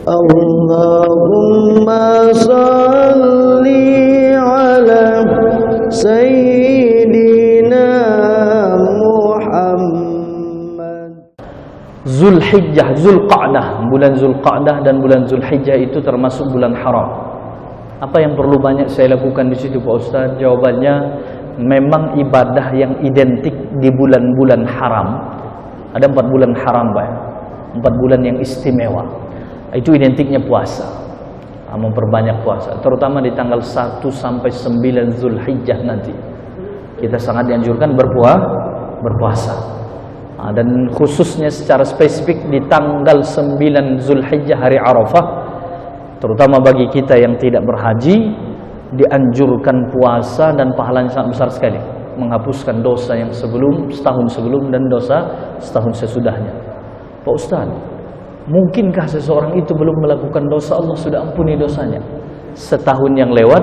Allahumma salli ala Sayyidina Muhammad. Zulhijjah, Zulqa'dah, bulan Zulqa'dah dan bulan Zulhijjah itu termasuk bulan haram. Apa yang perlu banyak saya lakukan di situ Pak Ustaz? Jawabannya memang ibadah yang identik di bulan-bulan haram. Ada 4 bulan haram Pak, 4 bulan yang istimewa. Itu identiknya puasa. Memperbanyak puasa, terutama di tanggal 1 sampai 9 Zulhijjah nanti. Kita sangat dianjurkan berpuasa. Dan khususnya secara spesifik di tanggal 9 Zulhijjah hari Arafah, terutama bagi kita yang tidak berhaji, dianjurkan puasa dan pahalanya sangat besar sekali, menghapuskan dosa yang setahun sebelum dan dosa setahun sesudahnya. Pak Ustaz, mungkinkah seseorang itu belum melakukan dosa, Allah sudah ampuni dosanya? Setahun yang lewat,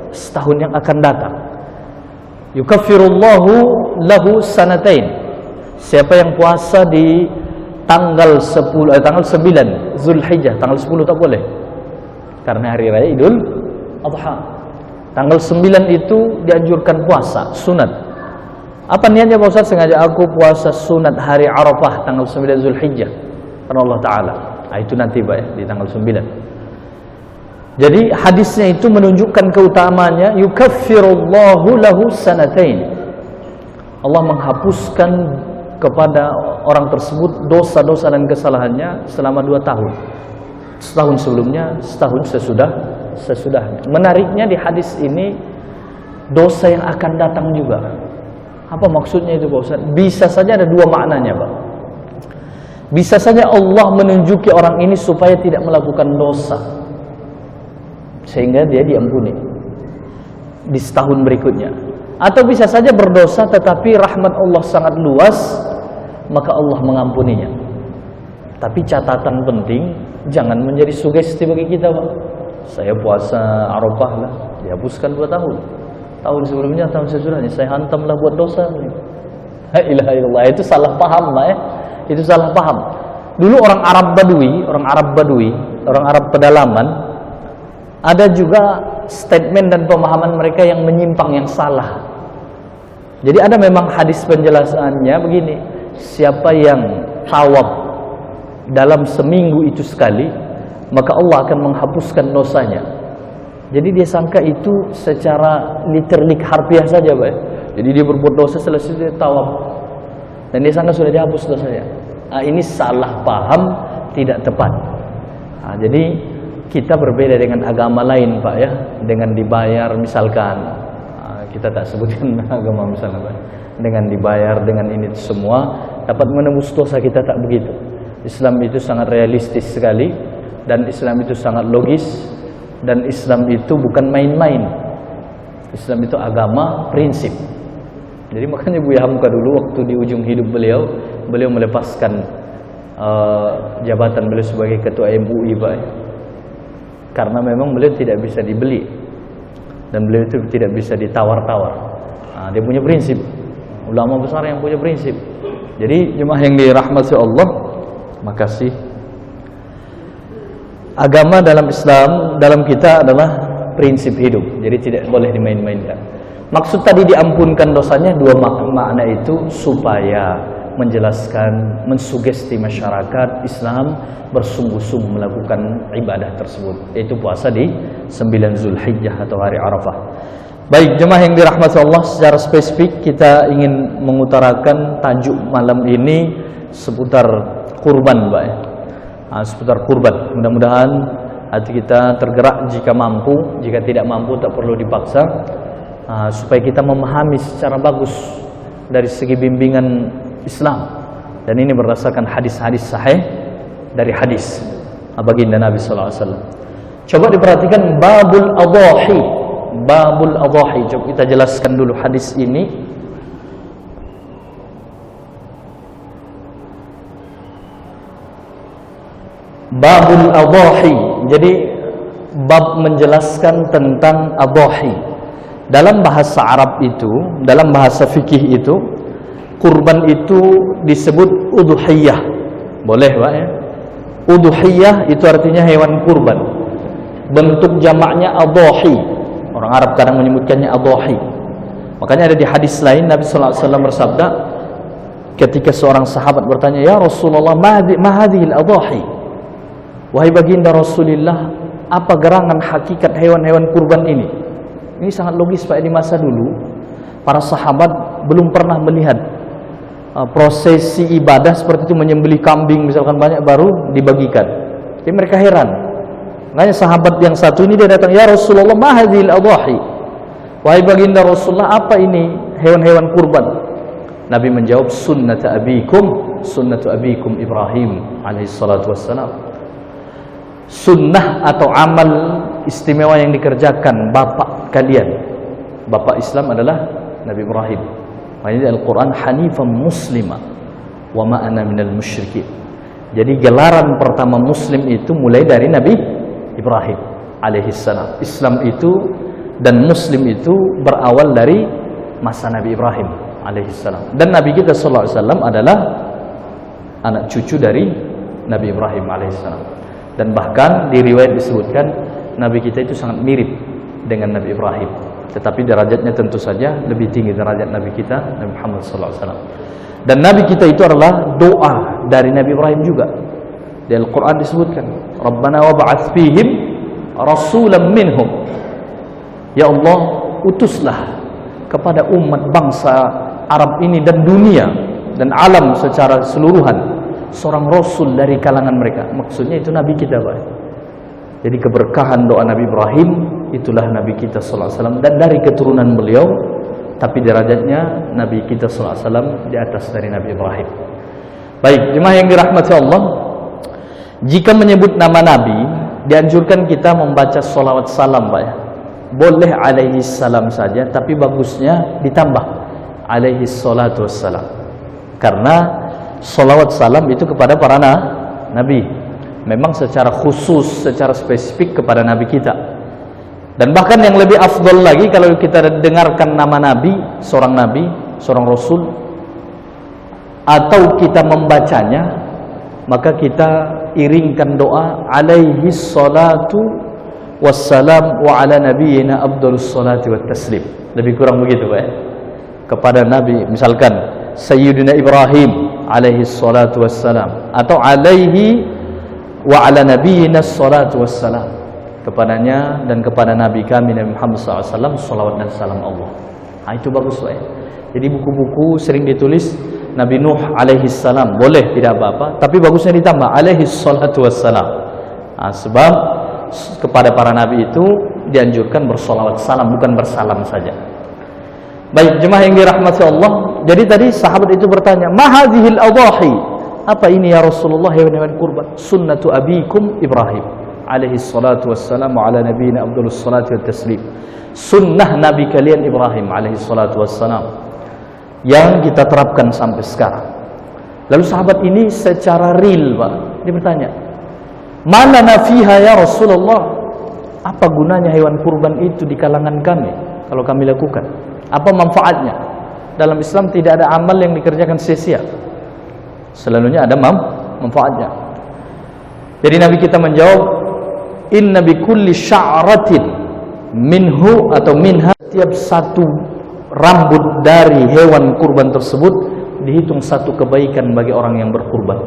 setahun yang akan datang. Yukaffirullahu lahu sanatain. Siapa yang puasa di tanggal 9 Zulhijjah, tanggal 10 tak boleh, karena hari raya Idul Adha. Tanggal 9 itu dianjurkan puasa sunat. Apa niatnya Pak Ustaz? Sengaja aku puasa sunat hari Arafah tanggal 9 Zulhijjah karena Allah Ta'ala. Itu nanti Pak ya, di tanggal 9. Jadi hadisnya itu menunjukkan keutamaannya. Yukaffirullahu lahu sanatain. Allah menghapuskan kepada orang tersebut dosa-dosa dan kesalahannya selama 2 tahun. Setahun sebelumnya, setahun sesudahnya. Menariknya di hadis ini, dosa yang akan datang juga. Apa maksudnya itu Pak Ustaz? Bisa saja ada 2 maknanya Pak. Bisa saja Allah menunjuki orang ini supaya tidak melakukan dosa, sehingga dia diampuni di setahun berikutnya. Atau bisa saja berdosa tetapi rahmat Allah sangat luas, maka Allah mengampuninya. Tapi catatan penting, jangan menjadi sugesti bagi kita Pak. Saya puasa Arafah lah, dihapuskan 2 tahun. Tahun sebelumnya, tahun sesudahnya saya hantamlah buat dosa. La ilaha illallah. Itu salah paham Pak ya. Itu salah paham. Dulu orang Arab Badui, orang Arab pedalaman, ada juga statement dan pemahaman mereka yang menyimpang, yang salah. Jadi ada memang hadis penjelasannya begini, siapa yang tawaf dalam seminggu itu sekali, maka Allah akan menghapuskan dosanya. Jadi dia sangka itu secara literally harfiah saja Pak. Jadi dia berbuat dosa selesai dia tawaf, dan dia sangka sudah dihapus dosanya. Ini salah paham, tidak tepat. Jadi kita berbeda dengan agama lain Pak ya, dengan dibayar misalkan, kita tak sebutkan agama misalnya Pak, dengan dibayar, dengan ini semua dapat menembus dosa, kita tak begitu. Islam itu sangat realistis sekali, dan Islam itu sangat logis, dan Islam itu bukan main-main. Islam itu agama prinsip. Jadi makanya Buya Hamka dulu waktu di ujung hidup beliau melepaskan jabatan beliau sebagai ketua MUI Pak, karena memang beliau tidak bisa dibeli dan beliau itu tidak bisa ditawar-tawar. Dia punya prinsip, ulama besar yang punya prinsip. Jadi jemaah yang dirahmati Allah, makasih. Agama dalam Islam, dalam kita adalah prinsip hidup, jadi tidak boleh dimain-mainkan. Maksud tadi diampunkan dosanya 2 makna itu, supaya menjelaskan, mensugesti masyarakat Islam bersungguh-sungguh melakukan ibadah tersebut, yaitu puasa di 9 Zulhijjah atau hari Arafah. Baik, jemaah yang dirahmati Allah, secara spesifik kita ingin mengutarakan tajuk malam ini seputar kurban Pak ya. Seputar kurban. Mudah-mudahan hati kita tergerak jika mampu, jika tidak mampu tak perlu dipaksa, supaya kita memahami secara bagus dari segi bimbingan Islam. Dan ini berdasarkan hadis-hadis sahih dari hadis baginda Nabi sallallahu alaihi wasallam. Coba diperhatikan babul adhahi. Babul adhahi. Coba kita jelaskan dulu hadis ini. Babul adhahi. Jadi bab menjelaskan tentang adhahi. Dalam bahasa Arab itu, dalam bahasa fikih itu, kurban itu disebut udhiyah. Boleh Pak ya? Udhiyah itu artinya hewan kurban. Bentuk jamaknya adhahi. Orang Arab kadang menyebutkannya adhahi. Makanya ada di hadis lain Nabi sallallahu alaihi wasallam bersabda ketika seorang sahabat bertanya, "Ya Rasulullah, ma hadhil adhahi?" Wahai baginda Rasulullah, apa gerangan hakikat hewan-hewan kurban ini? Ini sangat logis Pak, di masa dulu para sahabat belum pernah melihat prosesi ibadah seperti itu, menyembelih kambing misalkan banyak baru dibagikan. Jadi mereka heran. Makanya sahabat yang satu ini dia datang, "Ya Rasulullah, ma hadhil adhahi?" Wahai baginda Rasulullah, apa ini hewan-hewan kurban? Nabi menjawab, sunnatu abikum Ibrahim alaihi salatu wassalam. Sunnah atau amal istimewa yang dikerjakan bapak kalian, bapak Islam adalah Nabi Ibrahim. Makanya Al-Quran hanifan muslima wa ma ana minal musyrikin. Jadi gelaran pertama muslim itu mulai dari Nabi Ibrahim alaihissalam. Islam itu dan muslim itu berawal dari masa Nabi Ibrahim alaihissalam. Dan Nabi kita sallallahu alaihi wasallam adalah anak cucu dari Nabi Ibrahim alaihissalam. Dan bahkan di riwayat disebutkan Nabi kita itu sangat mirip dengan Nabi Ibrahim, tetapi derajatnya tentu saja lebih tinggi derajat Nabi kita Nabi Muhammad sallallahu alaihi wasallam. Dan Nabi kita itu adalah doa dari Nabi Ibrahim juga. Di Al-Quran disebutkan, Rabbana wab'ath fihim rasulan minhum. Ya Allah, utuslah kepada umat bangsa Arab ini dan dunia dan alam secara keseluruhan seorang rasul dari kalangan mereka. Maksudnya itu Nabi kita, Pak. Jadi keberkahan doa Nabi Ibrahim itulah Nabi kita sallallahu alaihi wasallam, dan dari keturunan beliau, tapi derajatnya Nabi kita sallallahu alaihi wasallam di atas dari Nabi Ibrahim. Baik, jemaah yang dirahmati Allah, jika menyebut nama Nabi dianjurkan kita membaca salawat salam, Pak ya. Boleh alaihi salam saja, tapi bagusnya ditambah alaihi salatu wassalam. Karena salawat salam itu kepada para nabi, memang secara khusus, secara spesifik kepada nabi kita. Dan bahkan yang lebih afdol lagi, kalau kita dengarkan nama nabi, seorang rasul, atau kita membacanya, maka kita iringkan doa alaihi salatu wassalam wa ala nabiyyina afdhalus salati wat taslim. Lebih kurang begitu, Pak ya. Kepada nabi, misalkan Sayyidina Ibrahim alaihi salatu wassalam, atau alaihi wa ala nabiyyina salatu wassalam, kepadanya dan kepada nabi kami Nabi Muhammad SAW salawat dan salam Allah. Itu bagus, Pak ya. Jadi buku-buku sering ditulis Nabi Nuh alaihi salam, boleh, tidak apa-apa, tapi bagusnya ditambah alaihi salatu wassalam. Sebab kepada para nabi itu dianjurkan bersolawat salam, bukan bersalam saja. Baik, jemaah yang dirahmati Allah. Jadi tadi sahabat itu bertanya, "Ma hadhil adhahi?" Apa ini ya Rasulullah, hewan-hewan kurban? Sunnatu abikum Ibrahim alaihi salatu wassalamu ala nabiyina afdhalus salati wat taslim. Sunnah nabi kalian Ibrahim alaihi salatu wassalam yang kita terapkan sampai sekarang. Lalu sahabat ini secara real, Pak, dia bertanya, "Mana nafiha ya Rasulullah?" Apa gunanya hewan kurban itu di kalangan kami kalau kami lakukan? Apa manfaatnya? Dalam Islam tidak ada amal yang dikerjakan sia-sia. Selalunya ada manfaatnya. Jadi Nabi kita menjawab, "Inna bi kulli sya'ratin minhu atau minha," tiap satu rambut dari hewan kurban tersebut dihitung satu kebaikan bagi orang yang berkurban.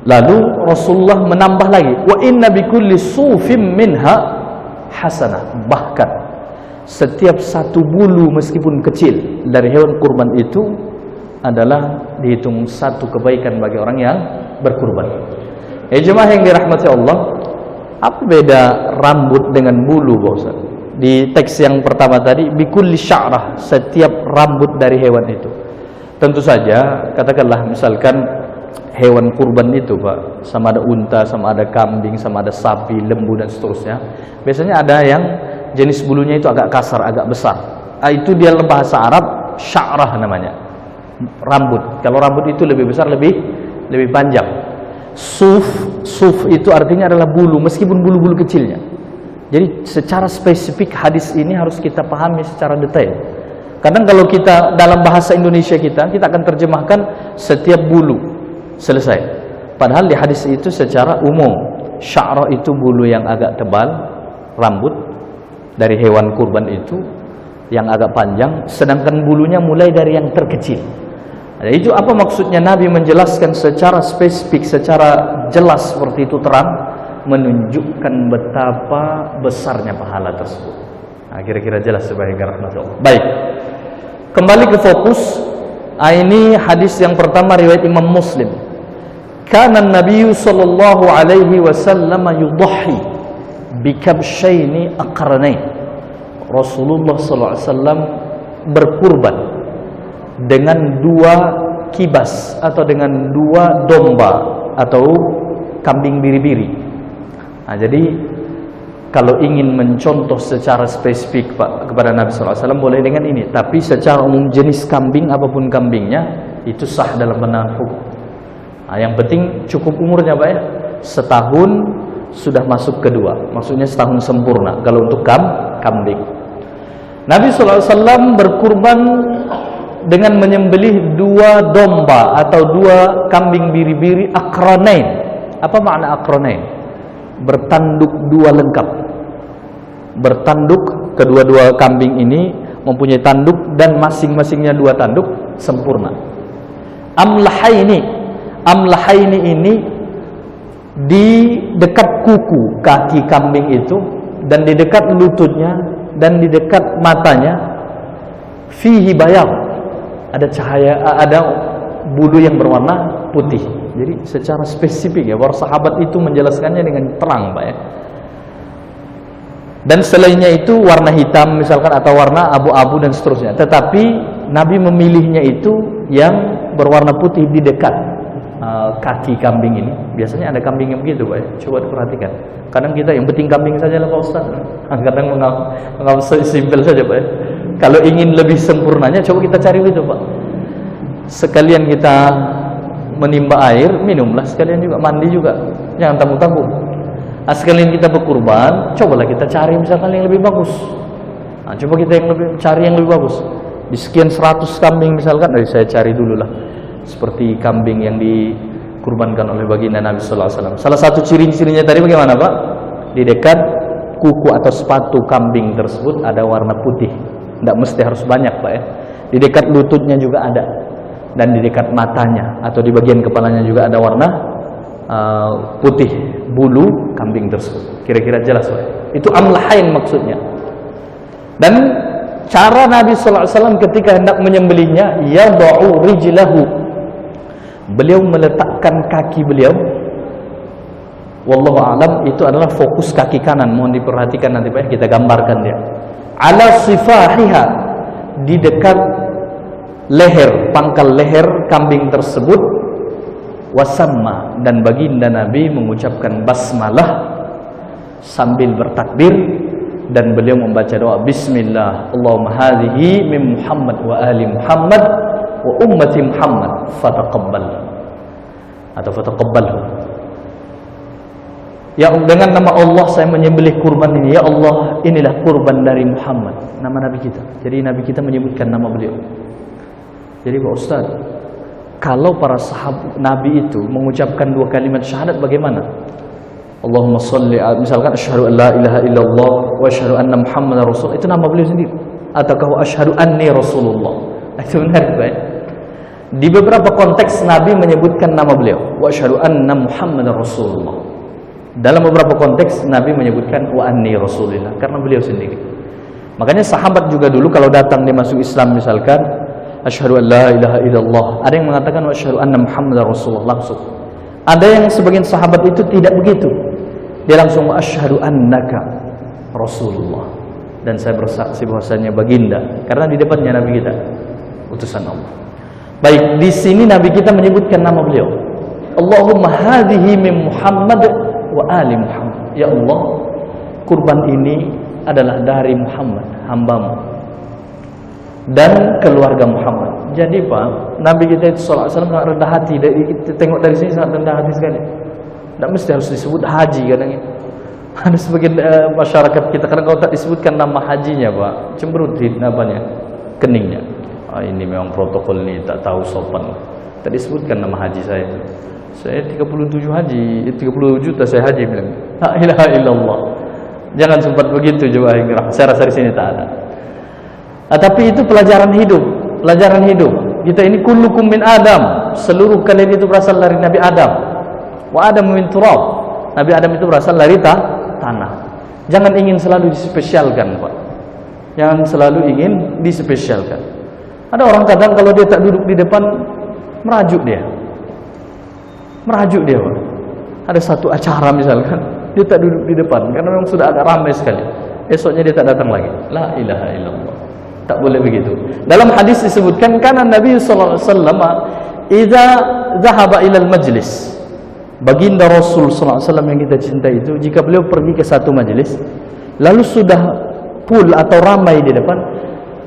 Lalu Rasulullah menambah lagi, "Wa inna bi kulli sufim minha hasanah." Bahkan setiap satu bulu meskipun kecil dari hewan kurban itu adalah dihitung satu kebaikan bagi orang yang berkurban. Jemaah yang dirahmati Allah, apa beda rambut dengan bulu, Pak Ustaz? Di teks yang pertama tadi, bikulli sya'rah, setiap rambut dari hewan itu. Tentu saja, katakanlah misalkan hewan kurban itu, Pak, sama ada unta, sama ada kambing, sama ada sapi, lembu dan seterusnya. Biasanya ada yang jenis bulunya itu agak kasar, agak besar. Itu dia dalam bahasa Arab sya'rah namanya. Rambut. Kalau rambut itu lebih besar, lebih panjang. Suf itu artinya adalah bulu, meskipun bulu-bulu kecilnya. Jadi secara spesifik hadis ini harus kita pahami secara detail. Kadang kalau kita dalam bahasa Indonesia kita akan terjemahkan setiap bulu, selesai. Padahal di hadis itu secara umum, sya'rah itu bulu yang agak tebal, rambut dari hewan kurban itu yang agak panjang, sedangkan bulunya mulai dari yang terkecil. Nah, itu apa maksudnya Nabi menjelaskan secara spesifik, secara jelas seperti itu, terang, menunjukkan betapa besarnya pahala tersebut. Nah, kira-kira jelas sebagai rahmat Allah. Baik, kembali ke fokus. Ini hadis yang pertama riwayat Imam Muslim. Kana Nabi sallallahu alaihi wasallam yudhi bikabshaini aqranain. Rasulullah sallallahu alaihi wasallam berkurban dengan dua kibas atau dengan dua domba atau kambing biri-biri. Nah, jadi kalau ingin mencontoh secara spesifik Pak kepada Nabi sallallahu alaihi wasallam boleh dengan ini, tapi secara umum jenis kambing apapun kambingnya itu sah dalam pandangan hukum. Nah, yang penting cukup umurnya Pak ya, setahun sudah masuk kedua, maksudnya setahun sempurna kalau untuk kambing. Nabi SAW berkurban dengan menyembelih dua domba atau dua kambing biri-biri akranain. Apa makna akranain? Bertanduk dua lengkap. Bertanduk, kedua-dua kambing ini mempunyai tanduk dan masing-masingnya dua tanduk sempurna. Amlahaini ini di dekat kuku kaki kambing itu dan di dekat lututnya dan di dekat matanya fihi bayad, ada cahaya, ada bulu yang berwarna putih. Jadi secara spesifik ya, para sahabat itu menjelaskannya dengan terang Pak ya. Dan selainnya itu warna hitam misalkan atau warna abu-abu dan seterusnya. Tetapi Nabi memilihnya itu yang berwarna putih di dekat kaki kambing ini. Biasanya ada kambing yang begitu Pak ya. Coba diperhatikan. Kadang kita yang penting kambing saja lah Pak Ustaz. Kadang menganggap simpel saja Pak ya. Kalau ingin lebih sempurnanya coba kita cari itu Pak. Sekalian kita menimba air, minumlah, sekalian juga mandi juga. Jangan tangguh-tangguh. Nah, sekalian kita berkurban, cobalah kita cari misalkan yang lebih bagus. Nah, coba kita cari yang lebih bagus. Di sekian 100 kambing misalkan, saya cari dulu lah. Seperti kambing yang dikurbankan oleh baginda Nabi sallallahu alaihi wasallam. Salah satu ciri-cirinya tadi bagaimana Pak? Di dekat kuku atau sepatu kambing tersebut ada warna putih. Tidak mesti harus banyak Pak ya. Di dekat lututnya juga ada. Dan di dekat matanya atau di bagian kepalanya juga ada warna putih bulu kambing tersebut. Kira-kira jelas Pak. Itu amlahain maksudnya. Dan cara Nabi sallallahu alaihi wasallam ketika hendak menyembelihnya, yad'u rijlahu. Beliau meletakkan kaki beliau, wallahu a'lam, itu adalah fokus kaki kanan. Mohon diperhatikan nanti Pak, kita gambarkan dia. Ala sifahiha, di dekat leher, pangkal leher kambing tersebut. Wasamma, dan baginda Nabi mengucapkan basmalah sambil bertakbir, dan beliau membaca doa bismillah, Allahumma hadhihi min Muhammad wa ali Muhammad wa ummati Muhammad fataqabbal atau fataqabbalhu. Ya, dengan nama Allah saya menyembelih kurban ini. Ya Allah, inilah kurban dari Muhammad, nama Nabi kita. Jadi Nabi kita menyebutkan nama beliau. Jadi Pak Ustaz, kalau para sahabat Nabi itu mengucapkan dua kalimat syahadat bagaimana? Allahumma salli, misalkan asyhadu an la ilaha illallah wa asyhadu anna Muhammadar Rasul, itu nama beliau sendiri. Ataukah asyhadu anni Rasulullah? Itu benar Pak ya? Di beberapa konteks Nabi menyebutkan nama beliau, wa asyhadu anna Muhammadar Rasulullah. Dalam beberapa konteks Nabi menyebutkan wa anni Rasulillah, karena beliau sendiri. Makanya sahabat juga dulu kalau datang dia masuk Islam misalkan asyhadu an la ilaha illallah, ada yang mengatakan wa asyhadu anna Muhammadar Rasulullah langsung. Ada yang sebagian sahabat itu tidak begitu. Dia langsung wa asyhadu annaka Rasulullah. Dan saya bersaksi bahwasanya baginda, karena di depannya Nabi kita utusan Allah. Baik, di sini Nabi kita menyebutkan nama beliau. Allahumma hadhihi min Muhammad wa ali Muhammad. Ya Allah, kurban ini adalah dari Muhammad, hambamu, dan keluarga Muhammad. Jadi Pak, Nabi kita itu sallallahu alaihi wasallam sangat rendah hati. Kita tengok dari sini sangat rendah hati sekali. Tidak mesti harus disebut haji kadang itu. Ada sebagian masyarakat kita kadang kalau tak disebutkan nama hajinya Pak, cemberut namanya, keningnya. Ini memang protokol ini tak tahu sopan. Tak disebutkan nama haji saya. Saya 37 haji, 30 juta saya haji bilang. La ilaha illallah. Jangan sempat begitu jemaah yang dirahmati. Saya rasa di sini tak ada. Tapi itu pelajaran hidup, pelajaran hidup. Kita ini kullukum min Adam. Seluruh kalian itu berasal dari Nabi Adam. Wa Adam min turab. Nabi Adam itu berasal dari tanah. Jangan ingin selalu dispesialkan, Pak. Jangan selalu ingin dispesialkan. Ada orang kadang kalau dia tak duduk di depan, merajuk dia. Merajuk dia, Pak. Ada satu acara misalkan, dia tak duduk di depan karena memang sudah agak ramai sekali. Esoknya dia tak datang lagi. La ilaha illallah. Tak boleh begitu. Dalam hadis disebutkan karena Nabi sallallahu alaihi wasallam idza dhahaba ila al-majlis. Baginda Rasul sallallahu alaihi wasallam yang kita cintai itu, jika beliau pergi ke satu majlis, lalu sudah full atau ramai di depan,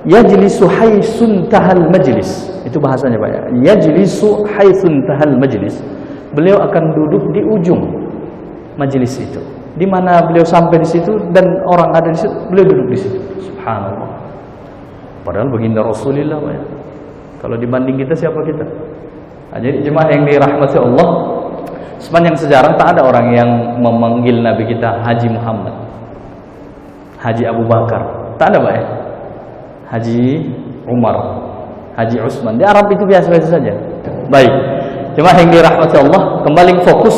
yajlisu haitsun tahal majlis. Itu bahasanya, Pak ya. Yajlisu haitsun tahal majlis. Beliau akan duduk di ujung majelis itu. Di mana beliau sampai di situ dan orang ada di situ, beliau duduk di situ. Subhanallah. Padahal baginda Rasulullah, Pak ya. Kalau dibanding kita, siapa kita? Nah, jadi jemaah yang dirahmati Allah, sepanjang sejarah tak ada orang yang memanggil Nabi kita Haji Muhammad, Haji Abu Bakar. Tak ada, Pak ya. Haji Umar, Haji Utsman. Di Arab itu biasa-biasa saja. Baik. Jemaah yang dirahmati Allah, kembali fokus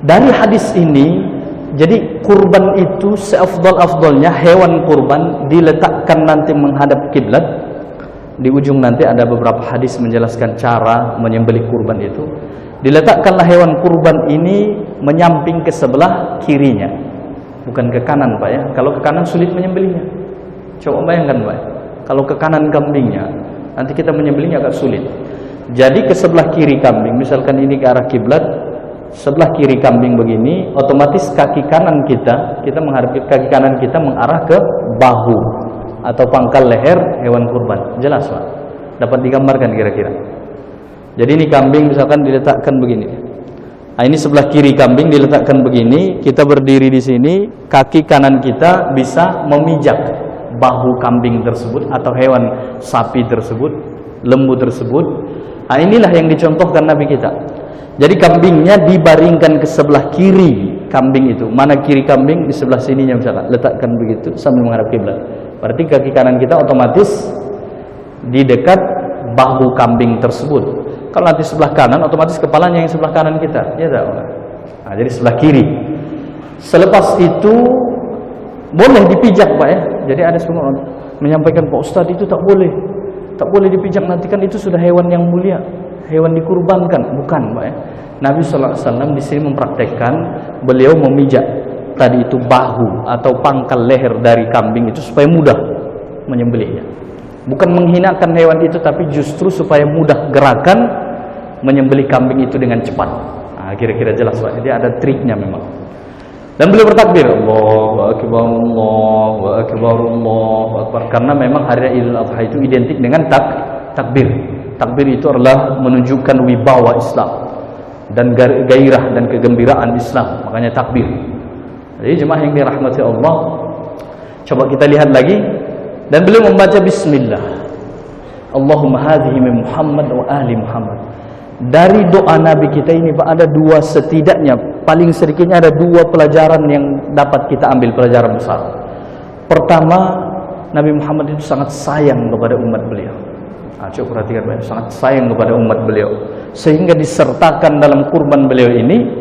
dari hadis ini. Jadi kurban itu seafdal-afdalnya hewan kurban diletakkan nanti menghadap kiblat. Di ujung nanti ada beberapa hadis menjelaskan cara menyembelih kurban itu. Diletakkanlah hewan kurban ini menyamping ke sebelah kirinya, bukan ke kanan, Pak ya. Kalau ke kanan sulit menyembelihnya. Coba bayangkan, Pak. Kalau ke kanan kambingnya, nanti kita menyembelihnya agak sulit. Jadi ke sebelah kiri kambing, misalkan ini ke arah kiblat, sebelah kiri kambing begini, otomatis kaki kanan kita menghadap kaki kanan kita mengarah ke bahu atau pangkal leher hewan kurban. Jelas, Pak? Dapat digambarkan kira-kira. Jadi ini kambing misalkan diletakkan begini. Nah, ini sebelah kiri kambing diletakkan begini, kita berdiri di sini, kaki kanan kita bisa memijak bahu kambing tersebut atau hewan sapi tersebut, lembu tersebut. Nah, inilah yang dicontohkan Nabi kita. Jadi kambingnya dibaringkan ke sebelah kiri kambing itu. Mana kiri kambing? Di sebelah sininya misalkan. Letakkan begitu sambil menghadap kiblat. Berarti kaki kanan kita otomatis di dekat bahu kambing tersebut. Kalau nanti sebelah kanan, otomatis kepalanya yang sebelah kanan kita. Ya tak? Nah, jadi sebelah kiri. Selepas itu boleh dipijak, Pak ya. Jadi ada semua orang menyampaikan, Pak Ustadz itu tak boleh. Tak boleh dipijak, nanti kan itu sudah hewan yang mulia, hewan dikurbankan. Bukan, Pak ya. Nabi sallallahu alaihi wasallam di sini mempraktekkan, beliau memijak tadi itu bahu atau pangkal leher dari kambing itu supaya mudah menyembelihnya. Bukan menghinakan hewan itu, tapi justru supaya mudah gerakan menyembelih kambing itu dengan cepat. Nah, kira-kira jelas, Pak. Jadi ada triknya memang. Dan beliau bertakbir, Allahu Akbar, Allahu Akbar, Allahu Akbar. Karena memang hari raya Idul Adha itu identik dengan takbir. Takbir itu adalah menunjukkan wibawa Islam dan gairah dan kegembiraan Islam. Makanya takbir. Jadi jemaah yang dirahmati Allah, coba kita lihat lagi. Dan beliau membaca Bismillah. Allahumma hadhihi min Muhammad wa ahli Muhammad. Dari doa Nabi kita ini, Pak, ada dua, setidaknya paling sedikitnya ada dua pelajaran yang dapat kita ambil, pelajaran besar. Pertama, Nabi Muhammad itu sangat sayang kepada umat beliau. Nah, coba perhatikan, Pak, sangat sayang kepada umat beliau, sehingga disertakan dalam kurban beliau ini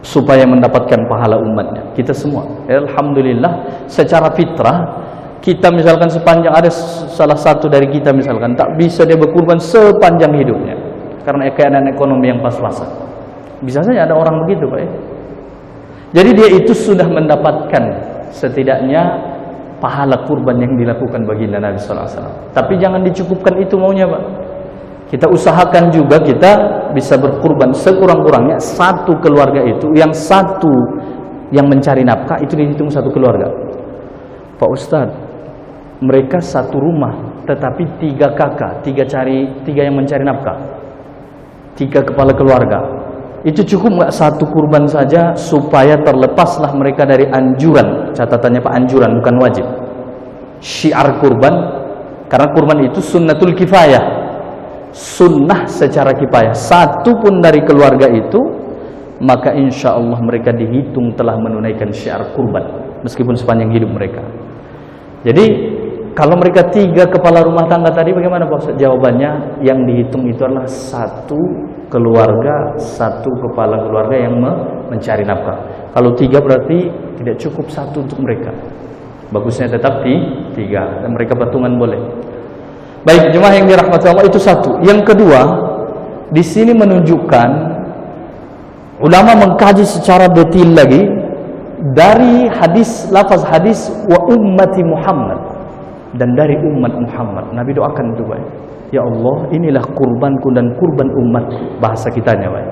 supaya mendapatkan pahala umatnya. Kita semua, alhamdulillah, secara fitrah kita misalkan sepanjang ada salah satu dari kita misalkan tak bisa dia berkurban sepanjang hidupnya karena keadaan ekonomi yang pas-pasan. Bisa saja ada orang begitu, Pak ya. Jadi dia itu sudah mendapatkan setidaknya pahala kurban yang dilakukan baginda Nabi sallallahu alaihi wasallam. Tapi jangan dicukupkan itu maunya, Pak. Kita usahakan juga kita bisa berkurban sekurang-kurangnya satu keluarga itu, yang satu yang mencari nafkah itu dihitung satu keluarga. Pak Ustadz, mereka satu rumah tetapi tiga kakak, tiga yang mencari nafkah, tiga kepala keluarga. Itu cukup nggak satu kurban saja supaya terlepaslah mereka dari anjuran? Catatannya, Pak, anjuran bukan wajib. Syiar kurban, karena kurban itu sunnatul kifayah. sunnah secara kifayah, satu pun dari keluarga itu, maka insya Allah mereka dihitung telah menunaikan syiar kurban meskipun sepanjang hidup mereka. Jadi kalau mereka 3 kepala rumah tangga tadi, bagaimana Pak Ustaz? Jawabannya yang dihitung itu adalah satu keluarga, satu kepala keluarga yang mencari nafkah. Kalau 3 berarti tidak cukup satu untuk mereka. Bagusnya tetap 3 dan mereka patungan boleh. Baik, jemaah yang dirahmati Allah, itu satu. Yang kedua, di sini menunjukkan ulama mengkaji secara detail lagi dari hadis, lafaz hadis wa ummati Muhammad, dan dari umat Muhammad. Nabi doakan itu, baik. Ya Allah, inilah kurbanku dan kurban umatku, bahasa kitanya, baik.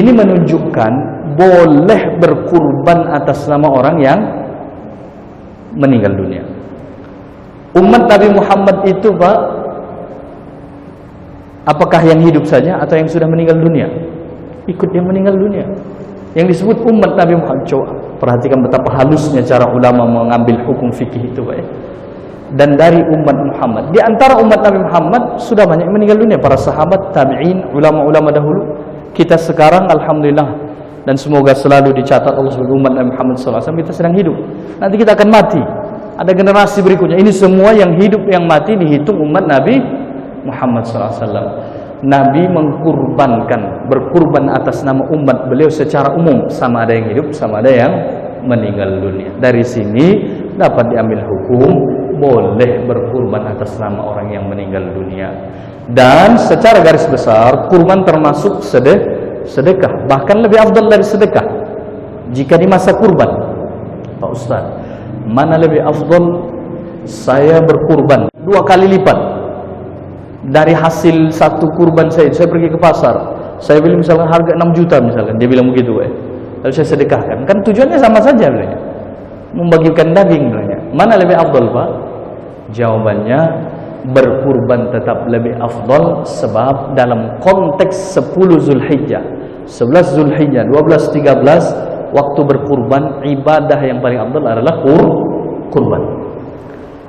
Ini menunjukkan boleh berkurban atas nama orang yang meninggal dunia. Umat Nabi Muhammad itu, Pak, apakah yang hidup saja atau yang sudah meninggal dunia? Ikut yang meninggal dunia. Yang disebut umat Nabi Muhammad. Coba perhatikan betapa halusnya cara ulama mengambil hukum fikih itu, Pak. Dan dari umat Muhammad, di antara umat Nabi Muhammad sudah banyak yang meninggal dunia, para sahabat, tabi'in, ulama-ulama dahulu. Kita sekarang alhamdulillah, dan semoga selalu dicatat Allah sebagai umat Nabi Muhammad SAW, kita sedang hidup. Nanti kita akan mati, ada generasi berikutnya. Ini semua yang hidup yang mati dihitung umat Nabi Muhammad SAW. Nabi mengkurbankan, berkurban atas nama umat beliau secara umum, sama ada yang hidup, sama ada yang meninggal dunia. Dari sini dapat diambil hukum boleh berkurban atas nama orang yang meninggal dunia. Dan secara garis besar, kurban termasuk sedekah, bahkan lebih afdal dari sedekah jika di masa kurban. Pak Ustaz, mana lebih afdal saya berkurban 2 kali lipat dari hasil satu kurban saya pergi ke pasar, saya beli misalkan harga 6 juta misalkan, dia bilang begitu, lalu saya sedekahkan, kan tujuannya sama saja bilangnya, membagikan daging bilangnya. Mana lebih afdal, Pak? Jawabannya, berkurban tetap lebih afdal, sebab dalam konteks 10 Zulhijjah, 11 Zulhijjah, 12, 13 waktu berkurban, ibadah yang paling afdal adalah kurban.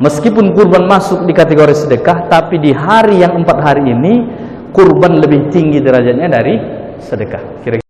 Meskipun kurban masuk di kategori sedekah, tapi di hari yang 4 hari ini kurban lebih tinggi derajatnya dari sedekah. Kira-kira